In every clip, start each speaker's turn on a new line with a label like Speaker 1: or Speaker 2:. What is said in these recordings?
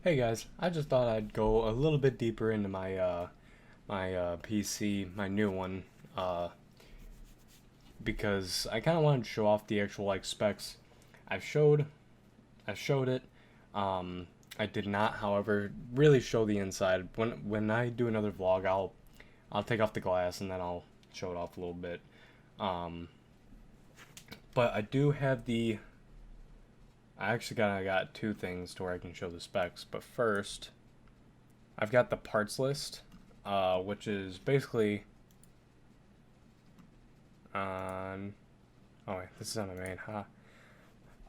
Speaker 1: Hey guys, I just thought I'd go a little bit deeper into my PC, my new one, uh, because I kind of wanted to show off the actual like specs. I've showed, I showed it. I did not, however, really show the inside. When I do another vlog, I'll take off the glass and then I'll show it off a little bit. Um, but I do have the. I actually got two things to where I can show the specs. But first, I've got the parts list, which is basically on. Oh wait, this is on my main,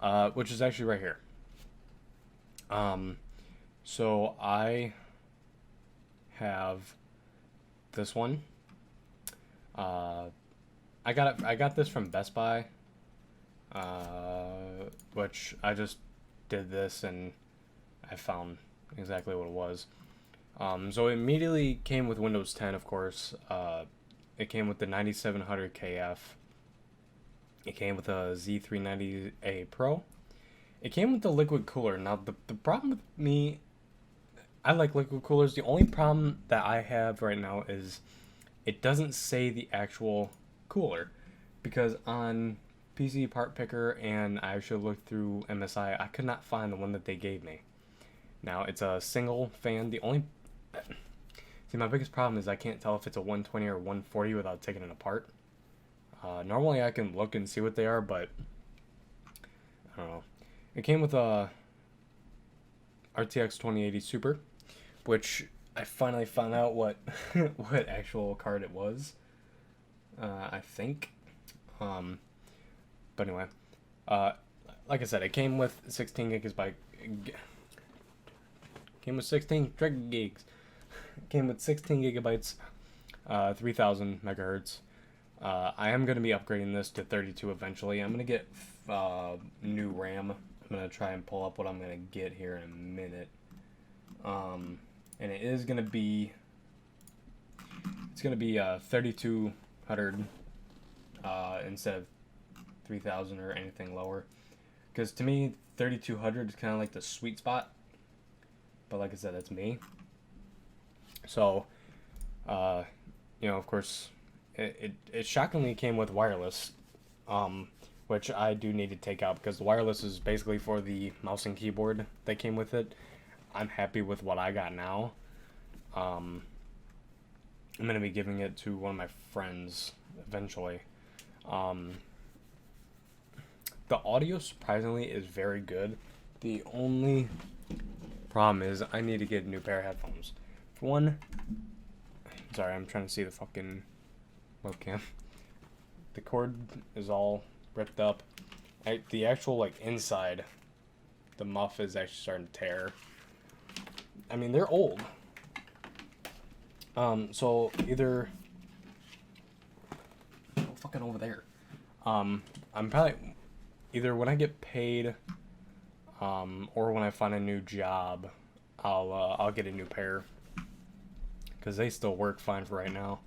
Speaker 1: huh? Which is actually right here. Um, so I have this one. Uh, I got this from Best Buy, which I just did this and I found exactly what it was. So it immediately came with Windows 10, of course. It came with the 9700 KF. It came with a Z390A Pro. It came with the liquid cooler. Now, the problem with me, I like liquid coolers. The only problem that I have right now is it doesn't say the actual cooler. Because on PC Part Picker and I actually looked through MSI, I could not find the one that they gave me. Now, it's a single fan. The only. See, my biggest problem is I can't tell if it's a 120 or 140 without taking it apart. Normally I can look and see what they are, but I don't know. It came with a RTX 2080 Super, which I finally found out what what actual card it was. I think. But anyway, uh, like I said, it came with 16 gigabyte. Came with 16 gigs. Came with 16 gigabytes, 3000 megahertz. I am going to be upgrading this to 32 eventually. I'm going to get new RAM. I'm going to try and pull up what I'm going to get here in a minute. And it is going to be, it's going to be 3200 instead of 3000 or anything lower. Because to me, 3200 is kind of like the sweet spot. But like I said, that's me. So, of course, it shockingly came with wireless, which I do need to take out because the wireless is basically for the mouse and keyboard that came with it. I'm happy with what I got now. I'm going to be giving it to one of my friends eventually. The audio, surprisingly, is very good. The only problem is I need to get a new pair of headphones. For one, sorry, I'm trying to see the fucking webcam. The cord is all ripped up. The actual like inside, the muff is actually starting to tear. I mean, they're old. So either fucking over there. I'm probably either when I get paid, or when I find a new job, I'll get a new pair. Because they still work fine for right now.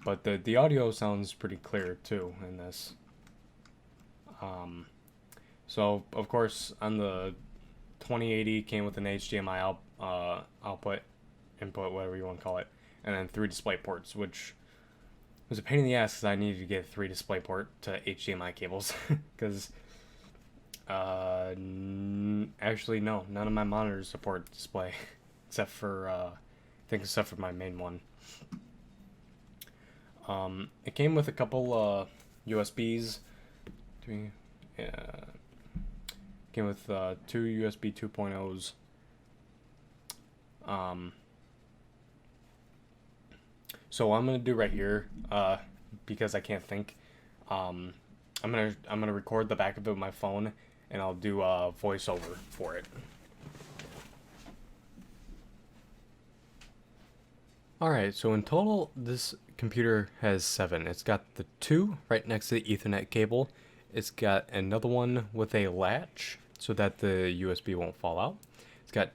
Speaker 1: But the audio sounds pretty clear too in this. So of course on the 2080 came with an HDMI output, input, whatever you want to call it, and then 3 display ports, which was a pain in the ass because I needed to get 3 display port to HDMI cables. Because actually no, none of my monitors support display. Except for, I think except for my main one. It came with a couple USBs. Came with 2 USB 2.0s. So what I'm gonna do right here, because I can't think, I'm gonna record the back of it with my phone, and I'll do a voiceover for it. Alright, so in total, this computer has 7. It's got the 2 right next to the Ethernet cable. It's got another one with a latch so that the USB won't fall out. It's got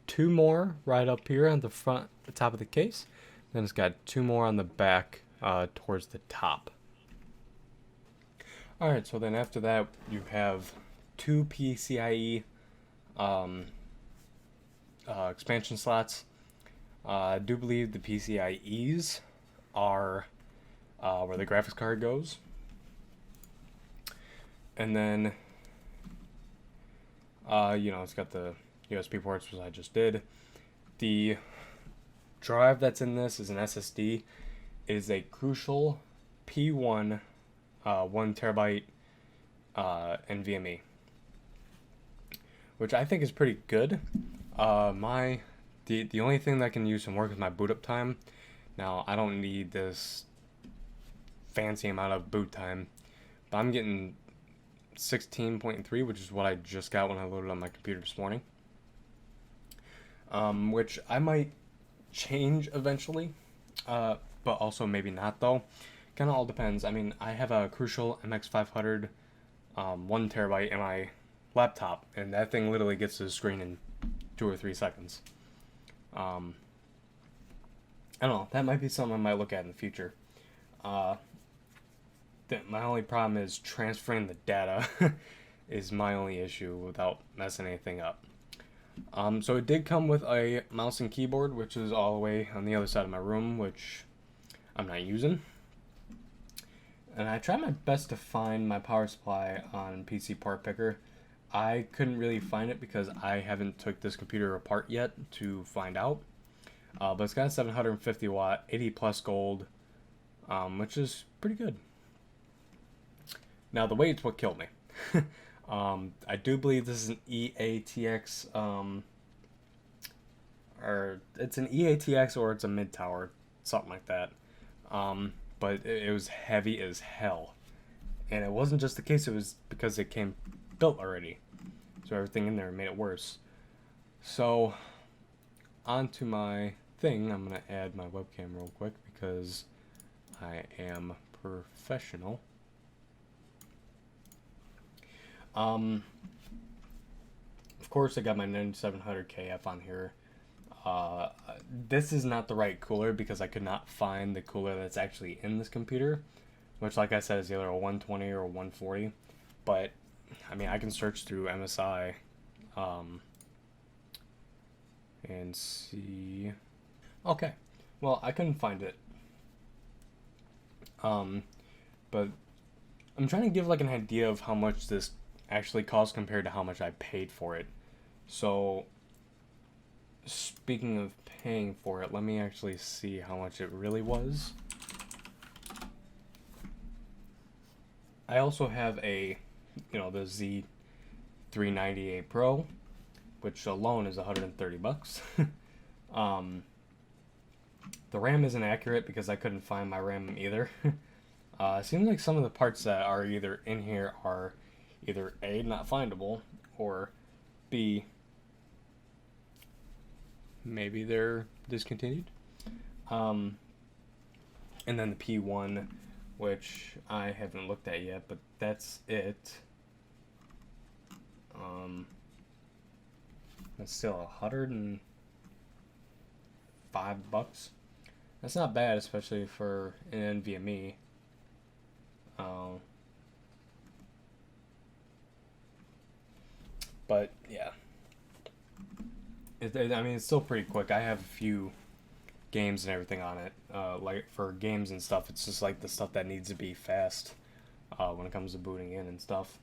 Speaker 1: 2 more right up here on the front, the top of the case. Then it's got 2 more on the back towards the top. Alright, so then after that, you have 2 PCIe um, expansion slots. I do believe the PCIe's are where the graphics card goes. And then, it's got the USB ports, which I just did. The drive that's in this is an SSD. It is a Crucial P1 1 terabyte NVMe, which I think is pretty good. The only thing that I can use some work is my boot up time. Now I don't need this fancy amount of boot time, but I'm getting 16.3, which is what I just got when I loaded on my computer this morning. Which I might change eventually, but also maybe not though. Kind of all depends. I mean, I have a Crucial MX500 1 terabyte in my laptop, and that thing literally gets to the screen in 2 or 3 seconds. I don't know. That might be something I might look at in the future. My only problem is transferring the data is my only issue without messing anything up. So it did come with a mouse and keyboard, which is all the way on the other side of my room, which I'm not using. And I tried my best to find my power supply on PC Part Picker. I couldn't really find it because I haven't took this computer apart yet to find out. But it's got a 750 watt, 80 plus gold, which is pretty good. Now the weight's what killed me. I do believe this is an EATX, or it's an EATX or it's a mid tower, something like that. But it was heavy as hell, and it wasn't just the case. It was because it came built already, so everything in there made it worse. So onto my thing, I'm gonna add my webcam real quick because I am professional. Of course I got my 9700 KF on here. This is not the right cooler because I could not find the cooler that's actually in this computer, which, like I said, is either a 120 or a 140. But I mean, I can search through MSI and see. Okay, well, I couldn't find it. But I'm trying to give like an idea of how much this actually costs compared to how much I paid for it. So speaking of paying for it, let me actually see how much it really was. I also have a, the Z390A Pro, which alone is 130 bucks. The RAM isn't accurate because I couldn't find my RAM either. It seems like some of the parts that are either in here are either A, not findable, or B, maybe they're discontinued. And then the P1, which I haven't looked at yet, but that's it. That's still $105. That's not bad, especially for an NVMe. But yeah, it's still pretty quick. I have a few games and everything on it. Like for games and stuff, it's just like the stuff that needs to be fast when it comes to booting in and stuff.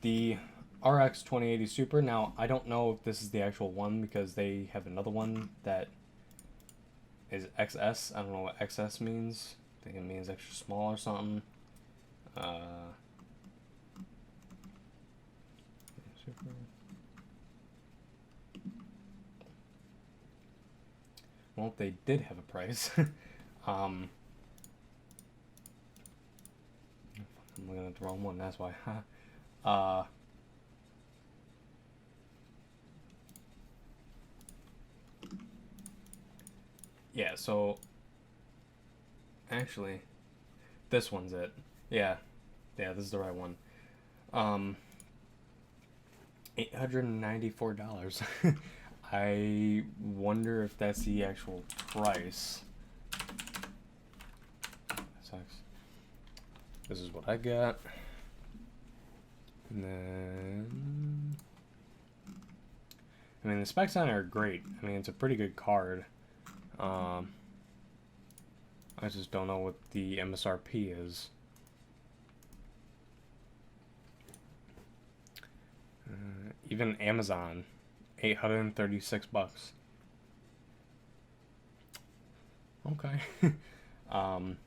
Speaker 1: The RX 2080 Super. Now I don't know if this is the actual one because they have another one that is XS. I don't know what XS means. I think it means extra small or something. Super. Well, they did have a price. I'm looking at the wrong one, that's why. Yeah, so actually this one's it. Yeah, this is the right one. $894. I wonder if that's the actual price. That sucks. This is what I got. And then I mean, the specs on it are great. I mean, it's a pretty good card. I just don't know what the MSRP is. Even Amazon, $836. Okay. But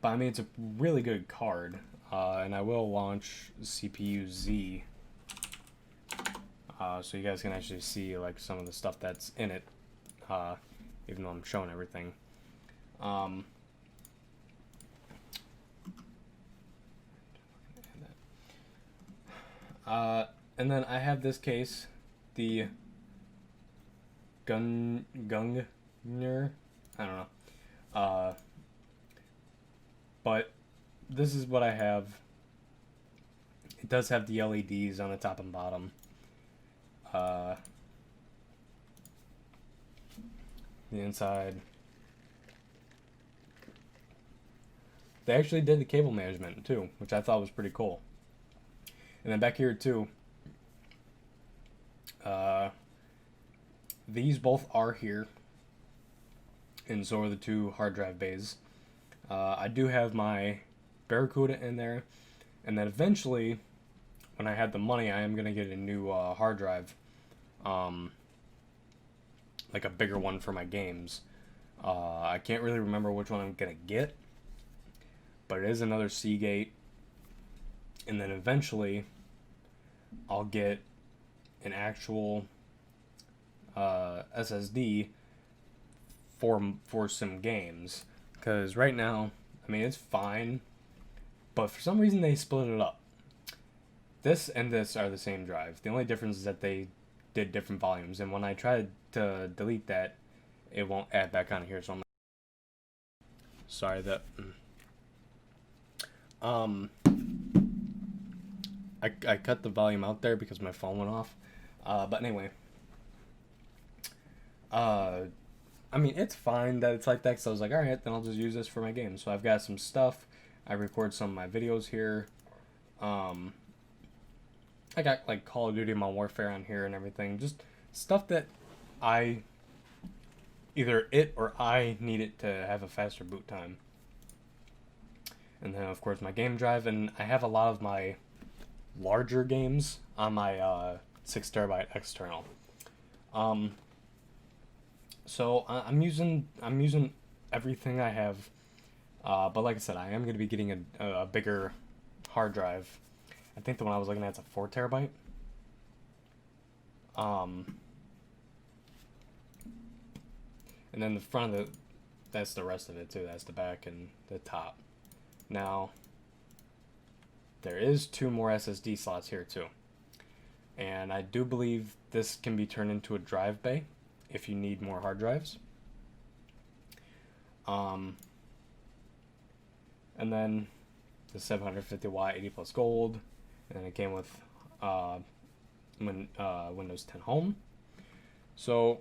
Speaker 1: I mean, it's a really good card, and I will launch CPU Z, so you guys can actually see like some of the stuff that's in it, even though I'm showing everything. And then I have this case, the Gungner, I don't know, but this is what I have. It does have the LEDs on the top and bottom. The inside. They actually did the cable management too, which I thought was pretty cool. And then back here too, these both are here, and so are the two hard drive bays. I do have my Barracuda in there, and then eventually, when I had the money, I am gonna get a new hard drive, like a bigger one for my games. I can't really remember which one I'm gonna get, but it is another Seagate, and then eventually, I'll get an actual SSD for some games, because right now, I mean, it's fine, but for some reason they split it up. This and this are the same drive. The only difference is that they did different volumes, and when I tried to delete that, it won't add back on here. So I'm sorry that I cut the volume out there because my phone went off. But anyway, I mean, it's fine that it's like that, because I was like, alright, then I'll just use this for my game. So I've got some stuff. I record some of my videos here. I got like Call of Duty Modern Warfare on here and everything. Just stuff that either it or I need it to have a faster boot time. And then, of course, my game drive. And I have a lot of my larger games on my 6 terabyte external. So I'm using everything I have, but like I said, I am going to be getting a bigger hard drive. I think the one I was looking at is a 4 terabyte. And then the front of that's the rest of it too. That's the back and the top. Now, there is 2 more SSD slots here too. And I do believe this can be turned into a drive bay if you need more hard drives. And then the 750 watt 80 plus gold, and then it came with Windows 10 Home. So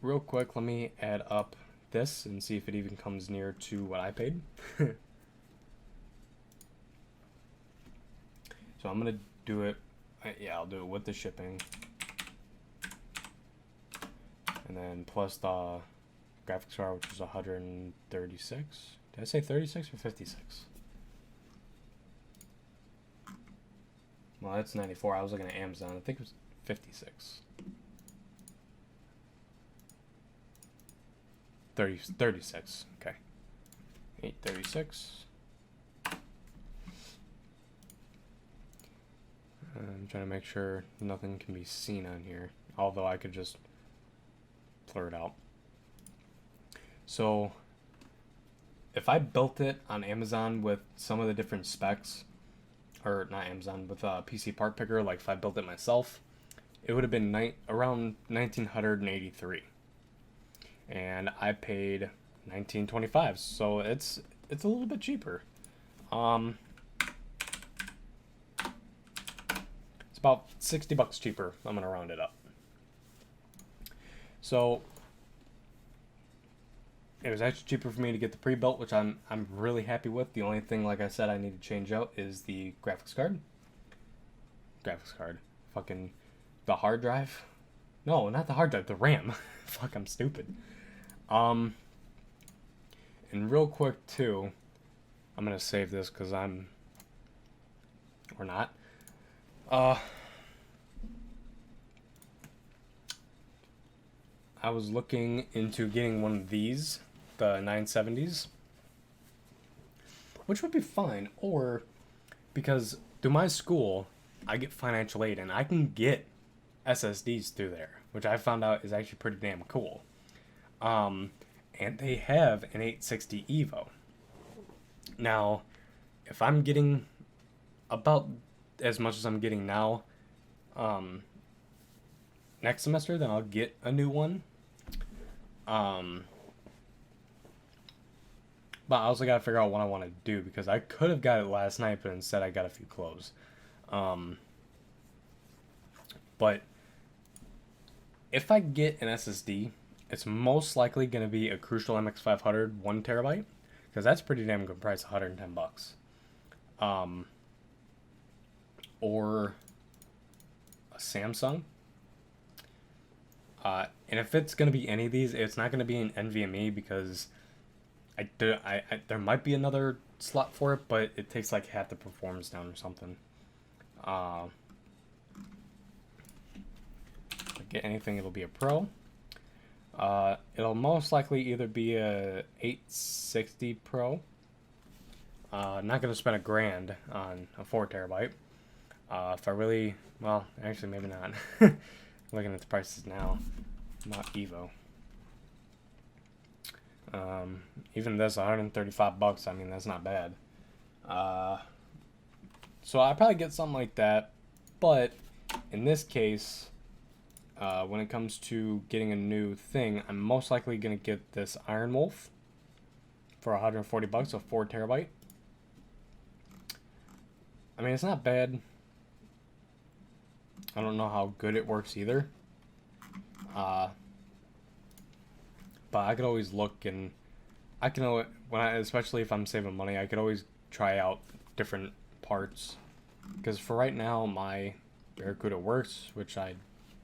Speaker 1: real quick, let me add up this and see if it even comes near to what I paid. So I'm gonna do it. Yeah, I'll do it with the shipping, and then plus the graphics card, which is 136. Did I say 36 or 56? Well, that's 94. I was looking at Amazon. I think it was 56. 36. Okay. 836. I'm trying to make sure nothing can be seen on here, although I could just blur it out. So if I built it on Amazon with some of the different specs, or not Amazon, with a PC part picker, like if I built it myself, it would have been around 1983, and I paid 1925, so it's a little bit cheaper. It's about $60 cheaper. I'm gonna round it up. So it was actually cheaper for me to get the pre-built, which I'm really happy with. The only thing, like I said, I need to change out is the graphics card. Fucking the hard drive. No, not the hard drive, the RAM. Fuck, I'm stupid. And real quick too, I'm gonna save this because I'm, or not. I was looking into getting one of these, the 970s, which would be fine, or because through my school, I get financial aid and I can get SSDs through there, which I found out is actually pretty damn cool. And they have an 860 Evo. Now, if I'm getting about as much as I'm getting now, next semester, then I'll get a new one. But I also gotta figure out what I want to do because I could have got it last night, but instead I got a few clothes. But if I get an SSD, it's most likely gonna be a Crucial MX500 1 TB because that's pretty damn good price, $110. Or a Samsung. And if it's gonna be any of these, it's not gonna be an NVMe because there might be another slot for it, but it takes like half the performance down or something. Get anything, it'll be a Pro. It'll most likely either be a 860 Pro. Not gonna spend $1,000 on a 4 TB. If I really, well, actually maybe not. Looking at the prices now, not Evo. Even this, $135. I mean, that's not bad. So I'll probably get something like that. But in this case, when it comes to getting a new thing, I'm most likely gonna get this Iron Wolf for $140, a 4 TB. I mean, it's not bad. I don't know how good it works either. But I could always look, and I can especially if I'm saving money, I could always try out different parts. Because for right now, my Barracuda works, which I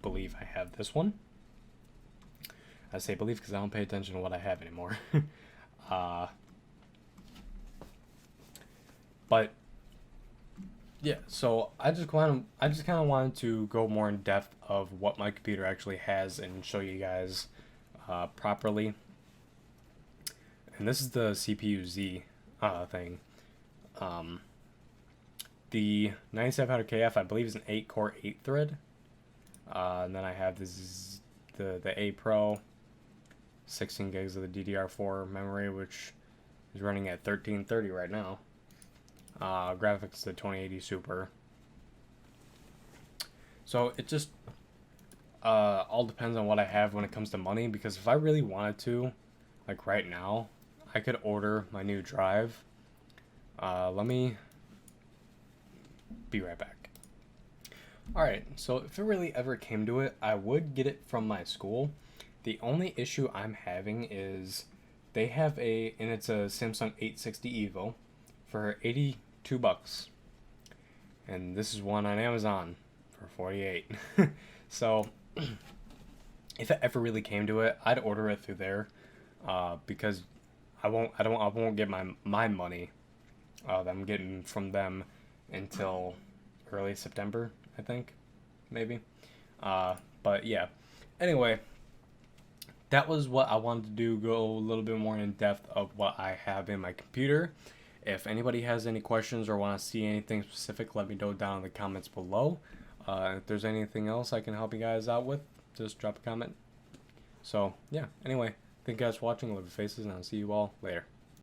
Speaker 1: believe I have this one. I say believe because I don't pay attention to what I have anymore. But yeah, so I just kind of wanted to go more in depth of what my computer actually has and show you guys properly. And this is the CPU-Z thing. The 9700KF, I believe, is an 8-core, 8-thread. And then I have the A Pro, 16 gigs of the DDR4 memory, which is running at 1330 right now. Graphics, the 2080 Super. So it just all depends on what I have when it comes to money, because if I really wanted to, like right now, I could order my new drive. Let me be right back. Alright, so if it really ever came to it, I would get it from my school. The only issue I'm having is they have and it's a Samsung 860 Evo for $82. And this is one on Amazon for 48. So if it ever really came to it, I'd order it through there, because I won't get my money that I'm getting from them until early September, I think, maybe. But yeah, anyway, that was what I wanted to do, go a little bit more in depth of what I have in my computer. If anybody has any questions or want to see anything specific, let me know down in the comments below. If there's anything else I can help you guys out with, just drop a comment. So yeah, anyway, thank you guys for watching. Love your faces, and I'll see you all later.